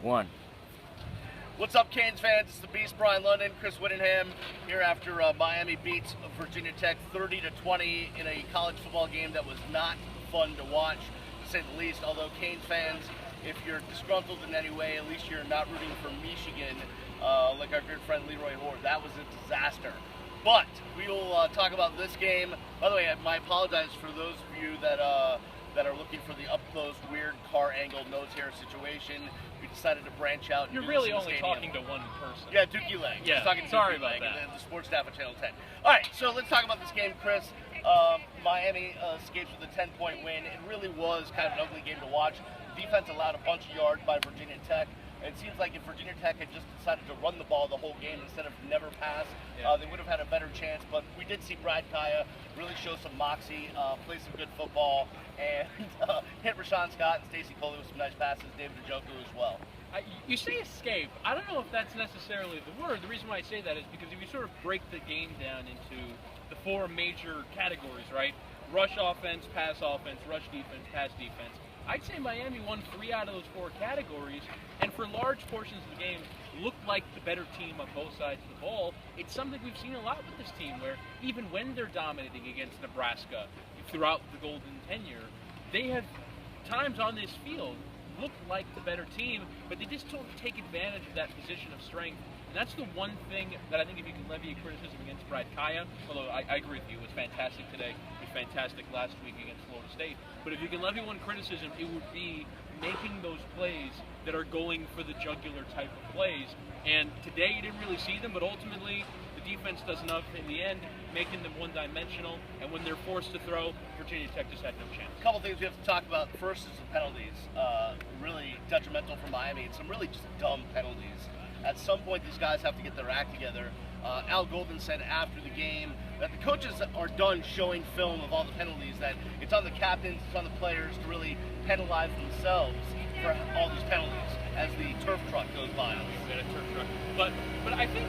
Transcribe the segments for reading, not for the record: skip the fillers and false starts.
One. What's up, Canes fans? It's the Beast, Brian London, Chris Wittyngham, here after Miami beats Virginia Tech 30-20 in a college football game that was not fun to watch, to say the least. Although Canes fans, if you're disgruntled in any way, at least you're not rooting for Michigan, like our good friend Leroy Horde. That was a disaster. But we will talk about this game. By the way, I apologize for those of you that are looking for the up-close, weird car-angled nose hair situation. We decided to branch out. You're really only talking to one person. Yeah, Dookie Lang. Yeah, talking to sorry Dookie about Lang that. and the sports staff at Channel 10. All right, so let's talk about this game, Chris. Miami escapes with a 10-point win. It really was kind of an ugly game to watch. Defense allowed a bunch of yards by Virginia Tech. It seems like if Virginia Tech had just decided to run the ball the whole game instead of never pass, they would have had a better chance. But we did see Brad Kaya really show some moxie, play some good football, and hit Rashawn Scott and Stacey Coley with some nice passes, David Njoku as well. You say escape. I don't know if that's necessarily the word. The reason why I say that is because if you sort of break the game down into the four major categories, right? Rush offense, rush defense, pass defense. I'd say Miami won 3 out of those 4 categories, and for large portions of the game, looked like the better team on both sides of the ball. It's something we've seen a lot with this team, where even when they're dominating against Nebraska throughout the golden tenure, they have times on this field looked like the better team, but they just don't take advantage of that position of strength. And that's the one thing that I think if you can levy a criticism against Brad Kaya, although I agree with you, it was fantastic today, it was fantastic last week against Florida State, but if you can levy one criticism, it would be making those plays that are going for the jugular type of plays. And today you didn't really see them, but ultimately the defense does enough in the end, making them one-dimensional, and when they're forced to throw, Virginia Tech just had no chance. A couple things we have to talk about. First is the penalties. Really detrimental for Miami, and some really just dumb penalties. At some point, these guys have to get their act together. Al Golden said after the game that the coaches are done showing film of all the penalties, that it's on the captains, it's on the players to really penalize themselves for all these penalties as the turf truck goes by. A turf truck. But I think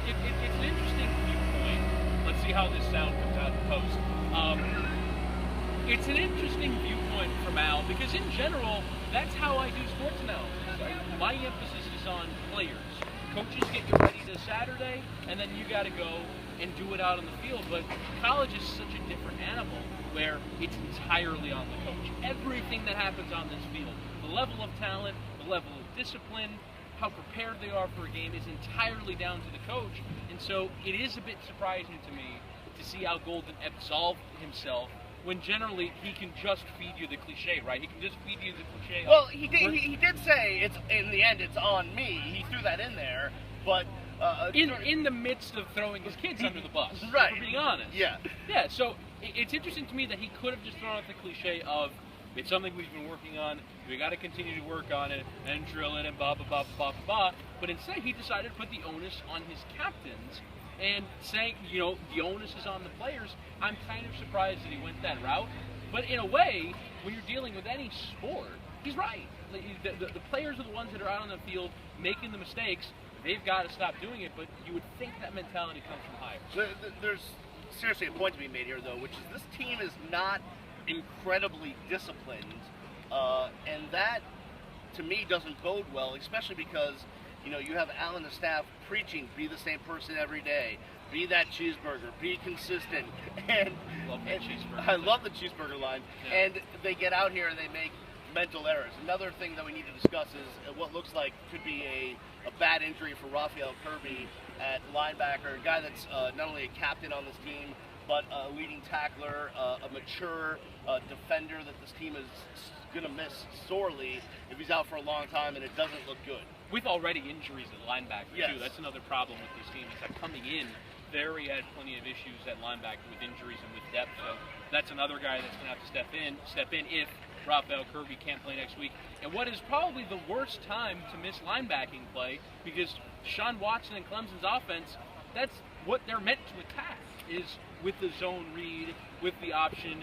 it's an interesting viewpoint. Let's see how this sound comes out in post. It's an interesting viewpoint from Al, because in general, that's how I do sports analysis. Right? My emphasis is on players. Coaches get you ready to Saturday, and then you got to go and do it out on the field. But college is such a different animal, where it's entirely on the coach. Everything that happens on this field, the level of talent, the level of discipline, how prepared they are for a game, is entirely down to the coach. And so it is a bit surprising to me to see Al Golden absolve himself, when generally he can just feed you the cliche, right? He can just feed you the cliche. Well, he did say it's in the end it's on me. He threw that in there, but in the midst of throwing his kids under the bus, right? For being honest, yeah. So it's interesting to me that he could have just thrown out the cliche of, it's something we've been working on, we got to continue to work on it and drill it and blah blah blah blah blah blah. But instead, he decided to put the onus on his captains and saying, the onus is on the players. I'm kind of surprised that he went that route. But in a way, when you're dealing with any sport, he's right. The players are the ones that are out on the field making the mistakes. They've got to stop doing it, but you would think that mentality comes from higher. There's seriously a point to be made here, though, which is this team is not incredibly disciplined, and that, to me, doesn't bode well, especially because you have Al and the staff preaching, be the same person every day, be that cheeseburger, be consistent. And love that cheeseburger. I love the cheeseburger line. Yeah. And they get out here and they make mental errors. Another thing that we need to discuss is what looks like could be a bad injury for Raphael Kirby at linebacker, a guy that's not only a captain on this team, but a leading tackler, a mature defender that this team is going to miss sorely if he's out for a long time, and it doesn't look good. With already injuries at linebacker, yes, too. That's another problem with this team, is that coming in, Barry had plenty of issues at linebacker with injuries and with depth, so that's another guy that's going to have to step in if Raphael Kirby can't play next week. And what is probably the worst time to miss linebacking play, because Sean Watson and Clemson's offense, that's what they're meant to attack, is with the zone read, with the option,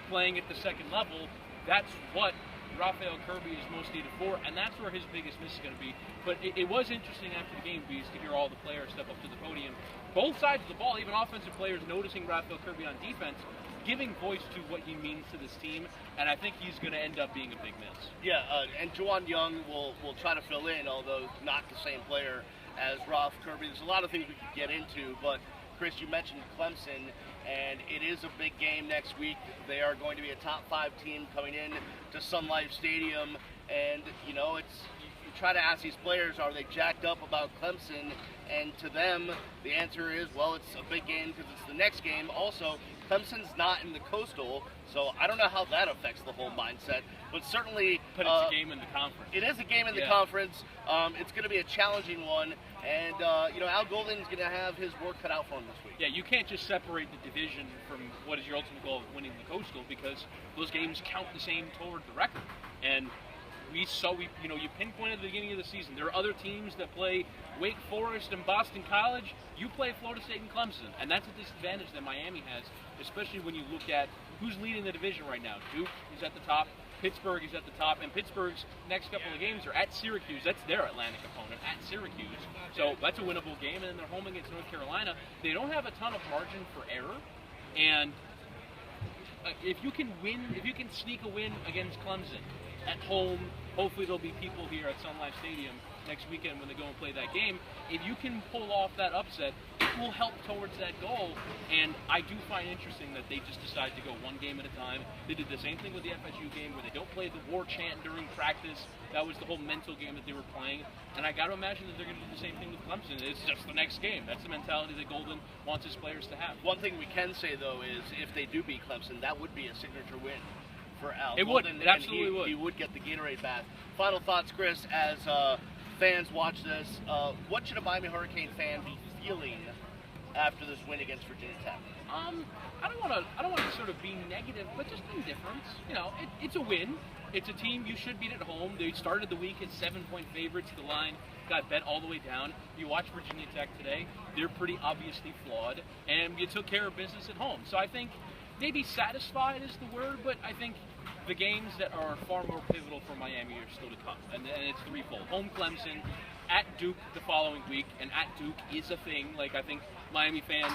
playing at the second level. That's what Raphael Kirby is most needed for, and that's where his biggest miss is going to be. But it was interesting after the game, Beast, to hear all the players step up to the podium. Both sides of the ball, even offensive players noticing Raphael Kirby on defense, giving voice to what he means to this team, and I think he's going to end up being a big miss. Yeah, and Juwan Young will try to fill in, although not the same player as Ralph Kirby. There's a lot of things we could get into, but Chris, you mentioned Clemson, and it is a big game next week. They are going to be a top 5 team coming in to Sun Life Stadium, and you know, you try to ask these players, are they jacked up about Clemson? And to them, the answer is, well, it's a big game because it's the next game. Also, Clemson's not in the Coastal, so I don't know how that affects the whole mindset. But certainly, but it's a game in the conference. It is a game in the conference. It's going to be a challenging one, and you know, Al Golden's going to have his work cut out for him this week. Yeah, you can't just separate the division from what is your ultimate goal of winning the Coastal, because those games count the same toward the record. And you pinpointed at the beginning of the season, there are other teams that play Wake Forest and Boston College. You play Florida State and Clemson, and that's a disadvantage that Miami has, especially when you look at who's leading the division right now. Duke is at the top, Pittsburgh is at the top, and Pittsburgh's next couple of games are at Syracuse. That's their Atlantic opponent, at Syracuse. So that's a winnable game, and then they're home against North Carolina. They don't have a ton of margin for error, and if you can sneak a win against Clemson at home, hopefully there'll be people here at Sun Life Stadium next weekend when they go and play that game. If you can pull off that upset, it will help towards that goal. And I do find interesting that they just decided to go one game at a time. They did the same thing with the FSU game where they don't play the war chant during practice. That was the whole mental game that they were playing. And I got to imagine that they're going to do the same thing with Clemson. It's just the next game. That's the mentality that Golden wants his players to have. One thing we can say, though, is if they do beat Clemson, that would be a signature win for Al would. Golden. It absolutely would. He would get the Gatorade bath. Final thoughts, Chris, as fans watch this. What should a Miami Hurricane fan be feeling after this win against Virginia Tech? I don't want to sort of be negative, but just indifference. You know, it's a win. It's a team you should beat at home. They started the week as 7-point favorites. The line got bet all the way down. You watch Virginia Tech today; they're pretty obviously flawed, and you took care of business at home. So I think maybe satisfied is the word, but I think the games that are far more pivotal for Miami are still to come, and it's threefold. Home Clemson, at Duke the following week, and at Duke is a thing. Like, I think Miami fans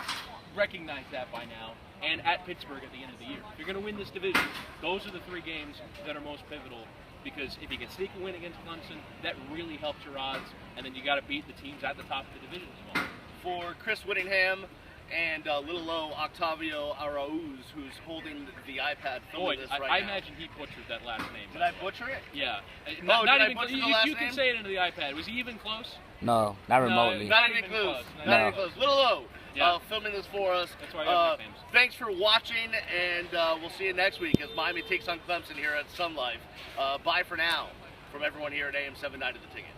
recognize that by now, and at Pittsburgh at the end of the year. If you're going to win this division, those are the 3 games that are most pivotal, because if you can sneak a win against Clemson, that really helps your odds, and then you got to beat the teams at the top of the division as well. For Chris Wittyngham and little O Octavio Arauz, who's holding the iPad filming this right now. I imagine he butchered that last name. Did I butcher it? Yeah. Did I butcher the last you name? can say it into the iPad. Was he even close? No, not remotely. Not even close. Not even close. Little O filming this for us. That's why I have nicknames. Thanks for watching, and we'll see you next week as Miami takes on Clemson here at Sun Life. Bye for now from everyone here at AM 790 The Ticket.